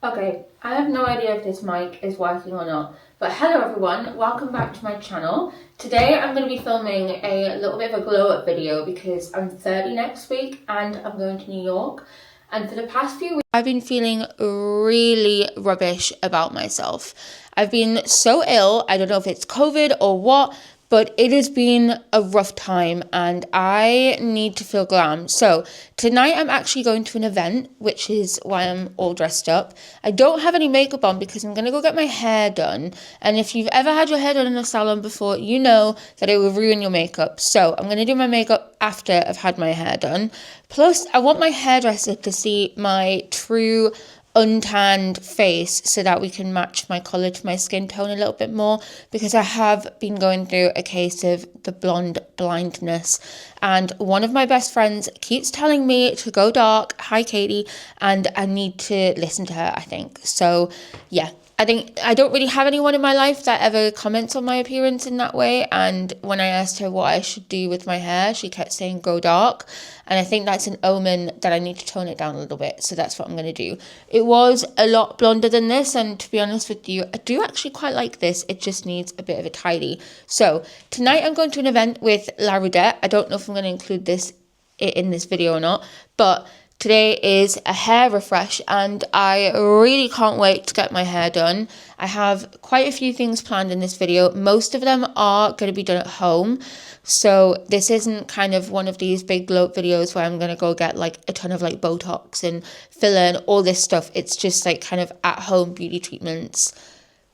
Okay, I have no idea if this mic is working or not, but hello everyone, welcome back to my channel. Today I'm going to be filming a little bit of a glow up video because I'm 30 next week and I'm going to New York. And for the past few weeks, I've been feeling really rubbish about myself. I've been so ill, I don't know if it's COVID or what, but it has been a rough time and I need to feel glam. So tonight I'm actually going to an event, which is why I'm all dressed up. I don't have any makeup on because I'm going to go get my hair done. And if you've ever had your hair done in a salon before, you know that it will ruin your makeup. So I'm going to do my makeup after I've had my hair done. Plus, I want my hairdresser to see my true untanned face so that we can match my colour to my skin tone a little bit more, because I have been going through a case of the blonde blindness and one of my best friends keeps telling me to go dark. Hi Katie. And I need to listen to her, I think. So yeah, I think I don't really have anyone in my life that ever comments on my appearance in that way. And when I asked her what I should do with my hair, she kept saying go dark. And I think that's an omen that I need to tone it down a little bit. So that's what I'm going to do. It was a lot blonder than this. And to be honest with you, I do actually quite like this. It just needs a bit of a tidy. So tonight I'm going to an event with La Rudette. I don't know if I'm going to include this in this video or not, but today is a hair refresh and I really can't wait to get my hair done. I have quite a few things planned in this video. Most of them are going to be done at home. So this isn't kind of one of these big glow up videos where I'm going to go get like a ton of like Botox and filler and all this stuff. It's just like kind of at home beauty treatments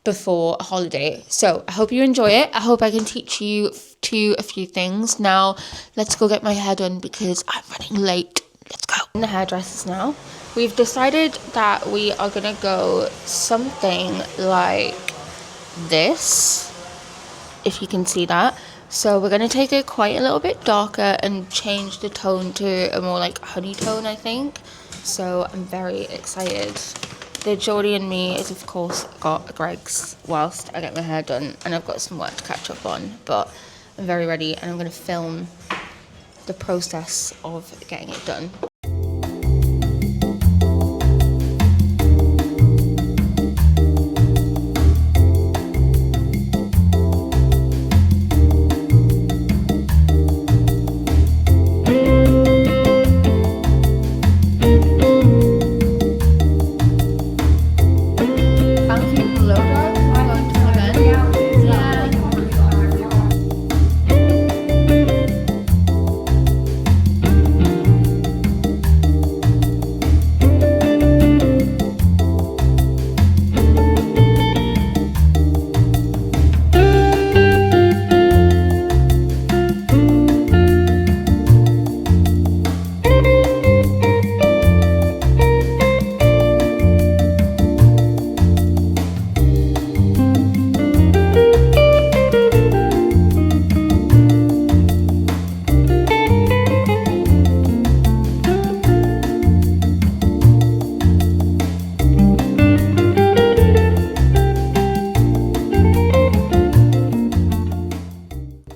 before a holiday. So I hope you enjoy it. I hope I can teach you a few things. Now let's go get my hair done because I'm running late. Let's go. In the hairdressers now. We've decided that we are gonna go something like this, if you can see that. So we're gonna take it quite a little bit darker and change the tone to a more like honey tone, I think. So I'm very excited. The Geordie and me is of course got Greg's whilst I get my hair done, and I've got some work to catch up on, but I'm very ready and I'm going to film the process of getting it done.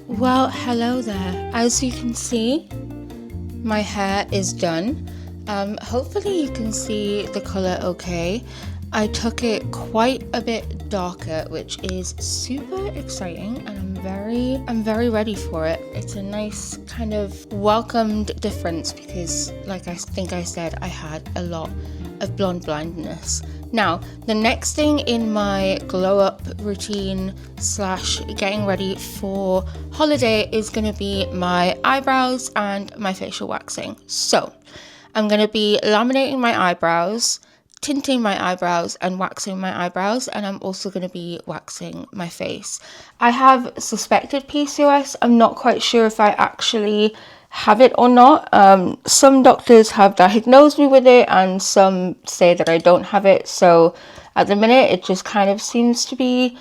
Well, hello there. As you can see, my hair is done. Hopefully you can see the colour okay. I took it quite a bit darker, which is super exciting, and I'm very ready for it. It's a nice kind of welcomed difference because, like I think I said, I had a lot of blonde blindness. Now, the next thing in my glow up routine / getting ready for holiday is going to be my eyebrows and my facial waxing. So I'm going to be laminating my eyebrows, tinting my eyebrows and waxing my eyebrows, and I'm also going to be waxing my face. I have suspected PCOS. I'm not quite sure if I actually have it or not. Some doctors have diagnosed me with it and some say that I don't have it. So at the minute it just kind of seems to be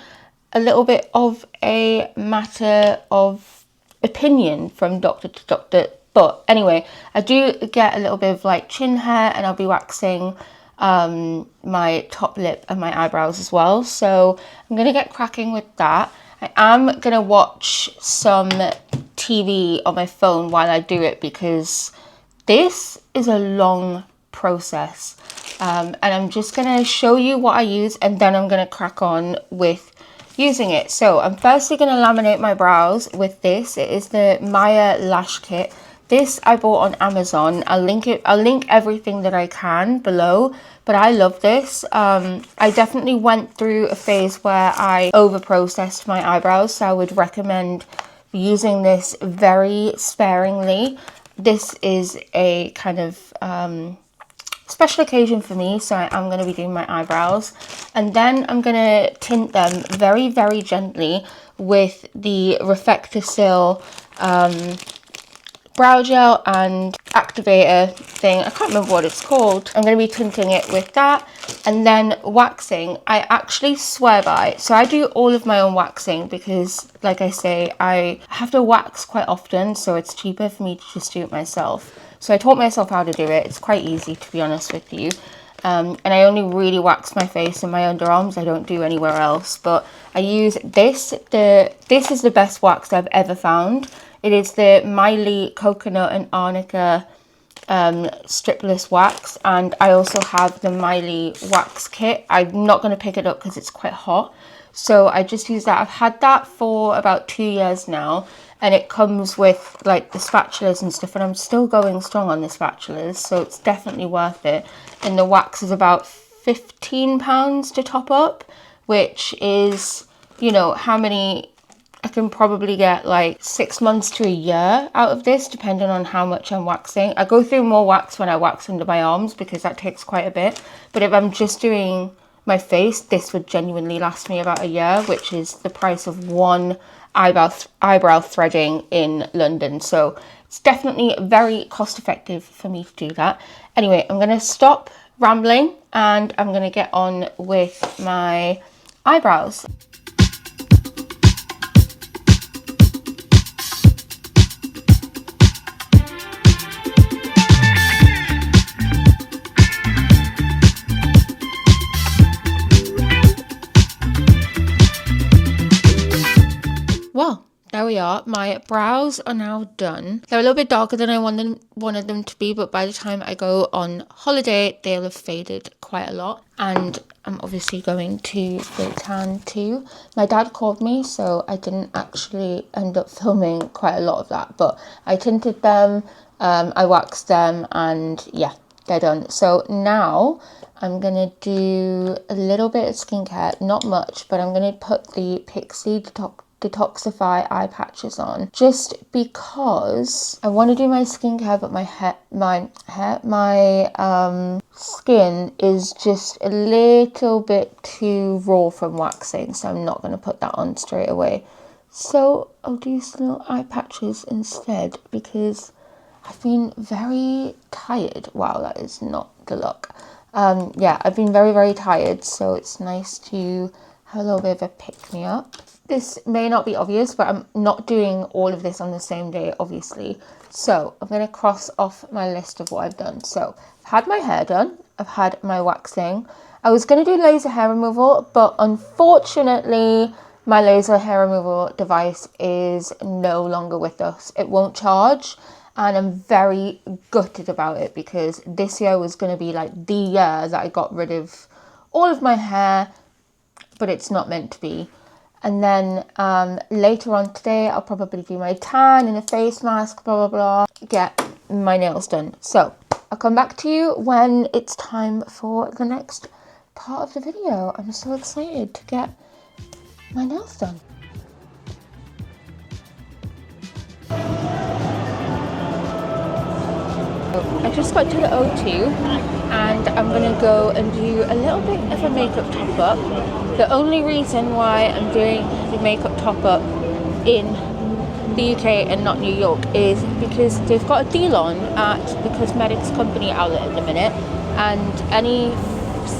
a little bit of a matter of opinion from doctor to doctor. But anyway, I do get a little bit of like chin hair and I'll be waxing my top lip and my eyebrows as well. So I'm gonna get cracking with that. I am gonna watch some TV on my phone while I do it because this is a long process. and I'm just gonna show you what I use, and then I'm gonna crack on with using it. So I'm firstly gonna laminate my brows with this. It is the Maya Lash Kit. This I bought on Amazon. I'll link everything that I can below, but I love this. I definitely went through a phase where I over processed my eyebrows, so I would recommend using this very sparingly. This is a kind of special occasion for me, so I'm going to be doing my eyebrows, and then I'm going to tint them very, very gently with the Reflector-Sil brow gel and activator thing. I can't remember what it's called. I'm going to be tinting it with that, and then waxing. I actually swear by, so I do all of my own waxing because, like I say, I have to wax quite often, so it's cheaper for me to just do it myself. So I taught myself how to do it. It's quite easy, to be honest with you. And I only really wax my face and my underarms. I don't do anywhere else. But I use this. This is the best wax I've ever found. It is the Miley Coconut and Arnica stripless wax. And I also have the Miley wax kit. I'm not going to pick it up because it's quite hot. So I just use that. I've had that for about 2 years now. And it comes with like the spatulas and stuff, and I'm still going strong on the spatulas, so it's definitely worth it. And the wax is about £15 to top up, which is, you know, how many, I can probably get like 6 months to a year out of this, depending on how much I'm waxing. I go through more wax when I wax under my arms because that takes quite a bit, but if I'm just doing my face, this would genuinely last me about a year, which is the price of one eyebrow threading in London. So it's definitely very cost effective for me to do that. Anyway, I'm going to stop rambling and I'm going to get on with my eyebrows. Well, there we are. My brows are now done. They're a little bit darker than I wanted them to be, but by the time I go on holiday, they'll have faded quite a lot. And I'm obviously going to the tan too. My dad called me, so I didn't actually end up filming quite a lot of that, but I tinted them, I waxed them, and yeah, they're done. So now I'm going to do a little bit of skincare, not much, but I'm going to put the Pixie Detoxify eye patches on, just because I want to do my skincare, but my skin is just a little bit too raw from waxing, so I'm not going to put that on straight away. So I'll do some little eye patches instead because I've been very tired. Wow, that is not the look. Yeah, I've been very, very tired, so it's nice to have a little bit of a pick-me-up. This may not be obvious, but I'm not doing all of this on the same day, obviously. So I'm going to cross off my list of what I've done. So I've had my hair done. I've had my waxing. I was going to do laser hair removal, but unfortunately, my laser hair removal device is no longer with us. It won't charge. And I'm very gutted about it because this year was going to be like the year that I got rid of all of my hair, but it's not meant to be. And then later on today, I'll probably do my tan and a face mask, blah, blah, blah, get my nails done. So I'll come back to you when it's time for the next part of the video. I'm so excited to get my nails done. I just got to the O2 and I'm going to go and do a little bit of a makeup top up. The only reason why I'm doing the makeup top up in the UK and not New York is because they've got a deal on at the cosmetics company outlet at the minute, and any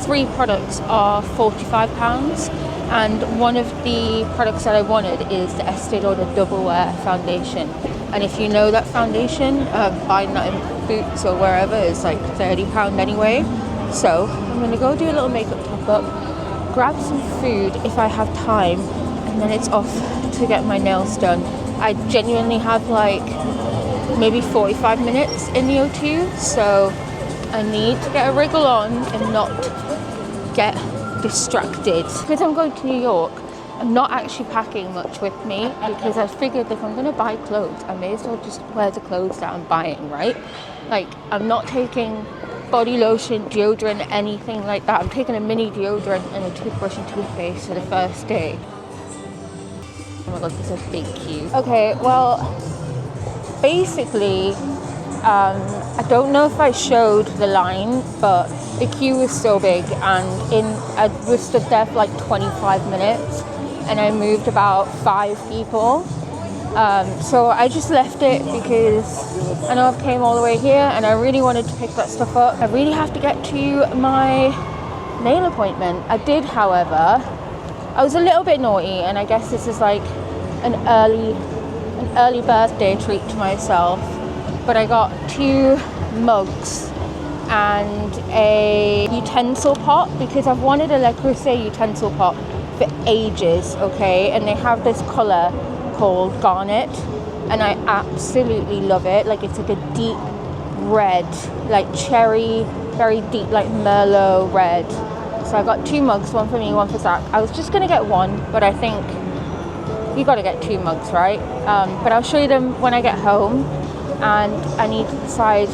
3 products are £45, and one of the products that I wanted is the Estee Lauder Double Wear Foundation. And if you know that foundation, buying that in Boots or wherever is like £30 anyway. So I'm going to go do a little makeup top up, grab some food if I have time, and then it's off to get my nails done. I genuinely have like maybe 45 minutes in the O2, so I need to get a wriggle on and not get distracted. Because I'm going to New York, I'm not actually packing much with me because I figured if I'm going to buy clothes, I may as well just wear the clothes that I'm buying, right? Like, I'm not taking body lotion, deodorant, anything like that. I'm taking a mini deodorant and a toothbrush and toothpaste for the first day. Oh my god, this is a big queue. Okay, well, basically, I don't know if I showed the line, but the queue was so big, and I was stood there for like 25 minutes, and I moved about 5 people. So I just left it because I know I've came all the way here, and I really wanted to pick that stuff up. I really have to get to my nail appointment. I did, however, I was a little bit naughty, and I guess this is like an early birthday treat to myself. But I got 2 mugs and a utensil pot because I've wanted a Le Creuset utensil pot for ages, okay? And they have this colour called Garnet, and I absolutely love it. Like, it's like a deep red, like cherry, very deep, like Merlot red. So I got 2 mugs, one for me, one for Zach. I was just gonna get one, but I think you gotta get 2 mugs, right? But I'll show you them when I get home. And I need to decide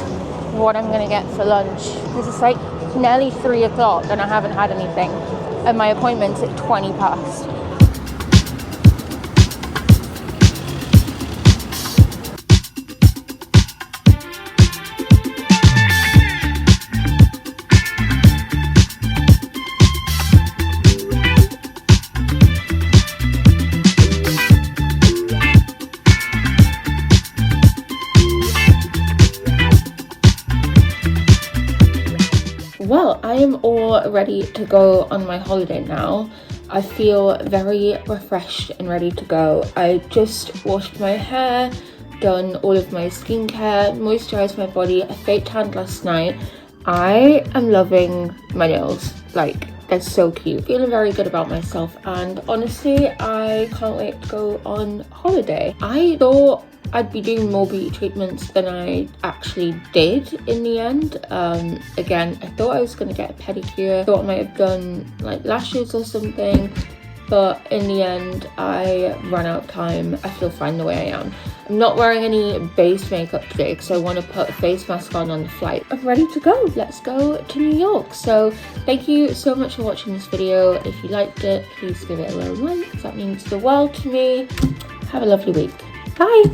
what I'm going to get for lunch because it's like nearly 3 o'clock and I haven't had anything, and my appointment's at 20 past. Well, I am all ready to go on my holiday now. I feel very refreshed and ready to go. I just washed my hair, done all of my skincare, moisturized my body. I fake tanned last night. I am loving my nails. Like, they're so cute. Feeling very good about myself, and honestly, I can't wait to go on holiday. I thought I'd be doing more beauty treatments than I actually did in the end. Again, I thought I was going to get a pedicure. Thought I might have done like lashes or something, but in the end I ran out of time. I feel fine the way I am. I'm not wearing any base makeup today because I want to put a face mask on the flight. I'm ready to go. Let's go to New York. So thank you so much for watching this video. If you liked it, please give it a little like. That means the world to me. Have a lovely week. Bye.